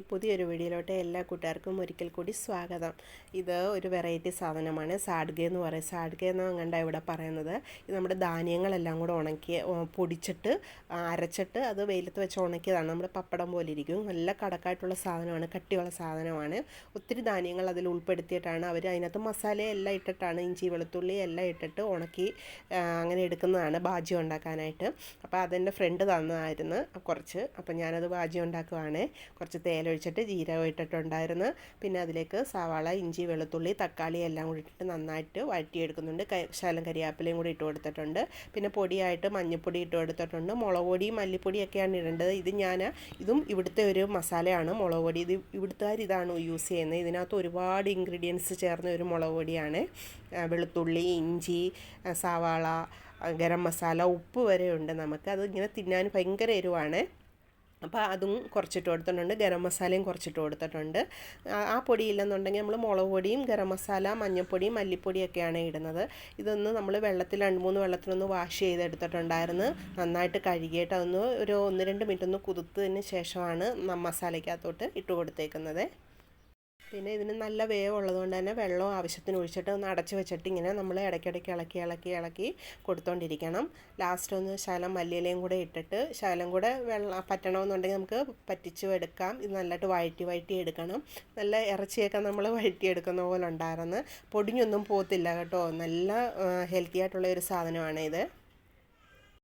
പുതിയൊരു വീഡിയോയിലോട്ട് എല്ലാ കൂട്ടുകാർക്കും ഒരിക്കൽ കൂടി സ്വാഗതം. ഇത് ഒരു വെറൈറ്റി സാധനമാണ്, സാഡ്ഗ എന്ന് പറയും. സാഡ്ഗ എന്ന് കണ്ടാൽ ഇവിടെ പറയുന്നത് ഇത് നമ്മുടെ ധാന്യങ്ങളെല്ലാം കൂടെ ഉണക്കി പൊടിച്ചിട്ട് അരച്ചിട്ട് അത് വെയിലത്ത് വെച്ച് ഉണക്കിയതാണ്. നമ്മുടെ പപ്പടം പോലെ ഇരിക്കും. നല്ല കടക്കായിട്ടുള്ള സാധനമാണ്, കട്ടിയുള്ള സാധനമാണ്. ഒത്തിരി ധാന്യങ്ങൾ അതിൽ ഉൾപ്പെടുത്തിയിട്ടാണ് അവർ അതിനകത്ത് മസാലയെല്ലാം ഇട്ടിട്ടാണ്, ഇഞ്ചി വെളുത്തുള്ളി എല്ലാം ഇട്ടിട്ട് ഉണക്കി അങ്ങനെ എടുക്കുന്നതാണ് ബാജി ഉണ്ടാക്കാനായിട്ട്. അപ്പോൾ അതെൻ്റെ ഫ്രണ്ട് തന്നതായിരുന്നു കുറച്ച്. അപ്പോൾ ഞാനത് ബാജി ഉണ്ടാക്കുവാണ്. കുറച്ച് തേയിലൊഴിച്ചിട്ട് ജീരകം ഇട്ടിട്ടുണ്ടായിരുന്നു. പിന്നെ അതിലേക്ക് സവാള, ഇഞ്ചി, വെളുത്തുള്ളി, തക്കാളി എല്ലാം കൂടി ഇട്ടിട്ട് നന്നായിട്ട് വഴറ്റിയെടുക്കുന്നുണ്ട്. ശകലം കരിയാപ്പിലയും കൂടി ഇട്ട് കൊടുത്തിട്ടുണ്ട്. പിന്നെ പൊടിയായിട്ട് മഞ്ഞൾപ്പൊടി ഇട്ട് കൊടുത്തിട്ടുണ്ട്. മുളക് പൊടി, മല്ലിപ്പൊടിയൊക്കെയാണ് ഇടേണ്ടത്. ഇതും ഇവിടുത്തെ ഒരു മസാലയാണ്, മുളക് പൊടി. ഇത് ഇവിടുത്തുകാർ ഇതാണ് യൂസ് ചെയ്യുന്നത്. ഇതിനകത്ത് ഒരുപാട് ഇൻഗ്രീഡിയൻസ് ചേർന്ന ഒരു മുളക് പൊടിയാണ്. വെളുത്തുള്ളി, ഇഞ്ചി, സവാള, ഗരം മസാല, ഉപ്പ് വരെ ഉണ്ട്. നമുക്ക് അത് ഇങ്ങനെ തിന്നാൻ ഭയങ്കര എരിവാണ്. അപ്പോൾ അതും കുറച്ചിട്ട് കൊടുത്തിട്ടുണ്ട്. ഗരം മസാലയും കുറച്ചിട്ട് കൊടുത്തിട്ടുണ്ട്. ആ പൊടിയില്ലെന്നുണ്ടെങ്കിൽ നമ്മൾ മുളക് പൊടിയും ഗരം മസാല, മഞ്ഞൾപ്പൊടിയും മല്ലിപ്പൊടിയൊക്കെയാണ് ഇടുന്നത്. ഇതൊന്ന് നമ്മൾ വെള്ളത്തിൽ 2-3 വെള്ളത്തിലൊന്ന് വാഷ് ചെയ്തെടുത്തിട്ടുണ്ടായിരുന്നു. നന്നായിട്ട് കഴുകിയിട്ട് അതൊന്ന് ഒരു 1-2 മിനിറ്റ് ഒന്ന് കുതിർത്തതിന് ശേഷമാണ് മസാലയ്ക്കകത്തോട്ട് ഇട്ട് കൊടുത്തേക്കുന്നത്. പിന്നെ ഇതിന് നല്ല വേവുള്ളത് കൊണ്ട് തന്നെ വെള്ളം ആവശ്യത്തിന് ഒഴിച്ചിട്ട് ഒന്ന് അടച്ച് വെച്ചിട്ട് ഇങ്ങനെ നമ്മൾ ഇടയ്ക്കിടയ്ക്ക് ഇളക്കി കൊടുത്തോണ്ടിരിക്കണം. ലാസ്റ്റ് ഒന്ന് ശകലം മല്ലിയിലയും കൂടെ ഇട്ടിട്ട് ശകലം കൂടെ വെള്ളം പറ്റണമെന്നുണ്ടെങ്കിൽ നമുക്ക് പറ്റിച്ചും എടുക്കാം. ഇത് നല്ലതായിട്ട് വഴറ്റി എടുക്കണം. നല്ല ഇറച്ചിയൊക്കെ നമ്മൾ വഴറ്റിയെടുക്കുന്ന പോലെ ഉണ്ടായിരുന്നു. പൊടിഞ്ഞൊന്നും പോകത്തില്ല കേട്ടോ. നല്ല ഹെൽത്തി ആയിട്ടുള്ള ഒരു സാധനമാണ് ഇത്.